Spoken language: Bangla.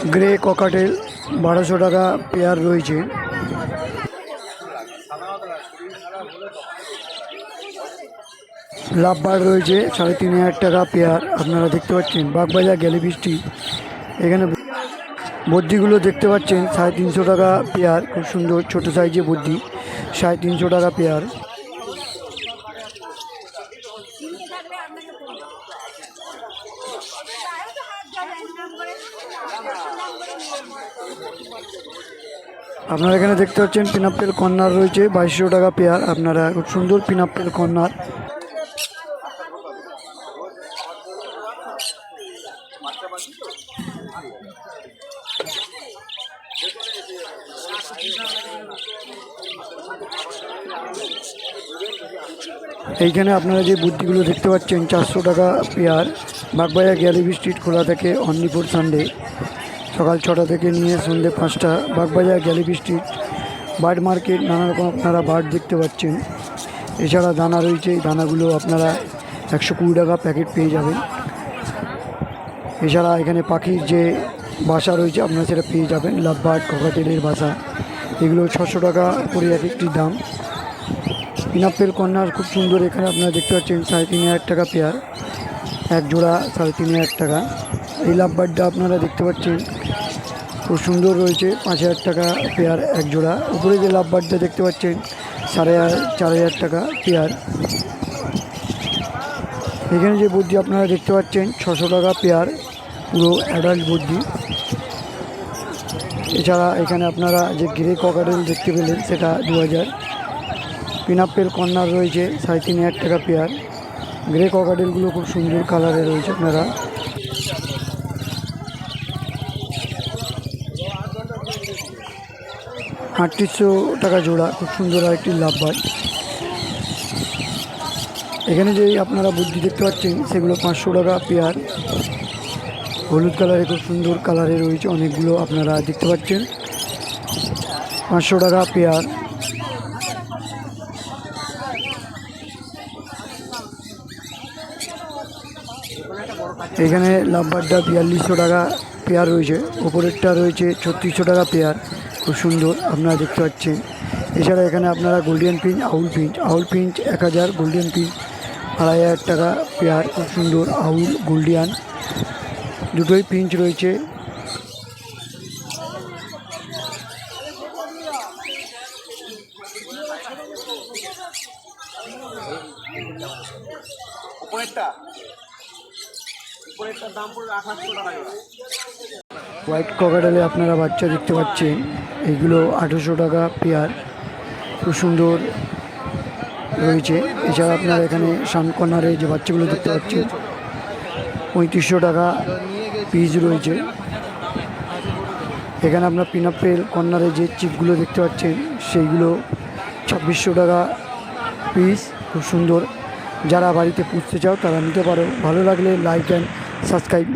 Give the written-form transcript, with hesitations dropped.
গ্রে ককাটেল 1200 টাকা পেয়ার রয়েছে। লাভবার্ড রয়েছে 3500 টাকা পেয়ার। আপনারা দেখতে পাচ্ছেন বাগবাজার গ্যালিফিশটি। এখানে বদ্যিগুলো দেখতে পাচ্ছেন 350 টাকা পেয়ার। খুব সুন্দর ছোট সাইজের বদ্যি, 350 টাকা পেয়ার। আপনারা এখানে দেখতে পাচ্ছেন পিনাপেল কর্নার রয়েছে 2200 টাকা পেয়ার। আপনারা খুব সুন্দর পিনাপেল কর্নার। এইখানে আপনারা যে বুদ্ধিগুলো দেখতে পাচ্ছেন 400 টাকা পেয়ার। বাগবাজার গ্যালিফি স্ট্রিট খোলা থাকে অনলি ফর সানডে, সকাল 6টা থেকে নিয়ে সন্ধ্যে 5টা। বাগবাজার গ্যালিফি স্ট্রিট বার্ড মার্কেট, নানা রকম আপনারা বার্ড দেখতে পাচ্ছেন। এছাড়া দানা রয়েছে, এই দানাগুলো আপনারা 120 টাকা প্যাকেট পেয়ে যাবেন। এছাড়া এখানে পাখির যে বাসা রয়েছে আপনারা সেটা পেয়ে যাবেন, লাভবার্ড ককাটেলের বাসা। এগুলো 600 টাকা করে এক একটি দাম। পিনাপেল কর্নার খুব সুন্দর। এখানে আপনারা দেখতে পাচ্ছেন 3500 টাকা পেয়ার, এক জোড়া 3500 টাকা। এই লাভবার্ডটা আপনারা দেখতে পাচ্ছেন খুব সুন্দর রয়েছে, 5000 টাকা পেয়ার এক জোড়া। উপরে যে লাভবার্ডটা দেখতে পাচ্ছেন 4500 টাকা পেয়ার। এখানে যে বুদ্ধি আপনারা দেখতে পাচ্ছেন 600 টাকা পেয়ার, পুরো অ্যাডাল্ট বুদ্ধি। এছাড়া এখানে আপনারা যে গ্রে ককাটেল দেখতে পেলেন সেটা 2000। পিনাপেল কর্নার রয়েছে 3500 টাকা পেয়ার। গ্রে ককাটেলগুলো খুব সুন্দর কালারে রয়েছে। আপনারা 3800 টাকা জোড়া, খুব সুন্দর আরেকটি লাভবার্ড। এখানে যে আপনারা বুদ্ধি দেখতে পাচ্ছেন সেগুলো 500 টাকা পেয়ার। হলুদ কালারে খুব সুন্দর কালারে রয়েছে অনেকগুলো, আপনারা দেখতে পাচ্ছেন 500 টাকা পেয়ার। এখানে লাভবার্ডটা 4200 টাকা পেয়ার রয়েছে। ওপরেরটা রয়েছে 3600 টাকা পেয়ার, খুব সুন্দর আপনারা দেখতে পাচ্ছেন। এছাড়া এখানে আপনারা গোল্ডেন পিঞ্চ, আউল পিঞ্চ 1000, গোল্ডেন পিঞ্চ 2500 টাকা পেয়ার। খুব সুন্দর আউল গোল্ডিয়ান দুটোই পিঞ্চ রয়েছে। হোয়াইট ককাটেলে আপনারা বাচ্চা দেখতে পাচ্ছেন, এগুলো 800 টাকা পেয়ার, খুব সুন্দর রয়েছে। এছাড়া আপনারা এখানে সানকর্নারে যে বাচ্চাগুলো দেখতে পাচ্ছেন 3500 টাকা পিস রয়েছে। এখানে আপনার পিনাপেল কর্নারে যে চিপগুলো দেখতে পাচ্ছেন সেইগুলো 2600 টাকা পিস, খুব সুন্দর। যারা বাড়িতে পুষতে চাও তারা নিতে পারো। ভালো লাগলে লাইক অ্যান্ড সাবস্ক্রাইব।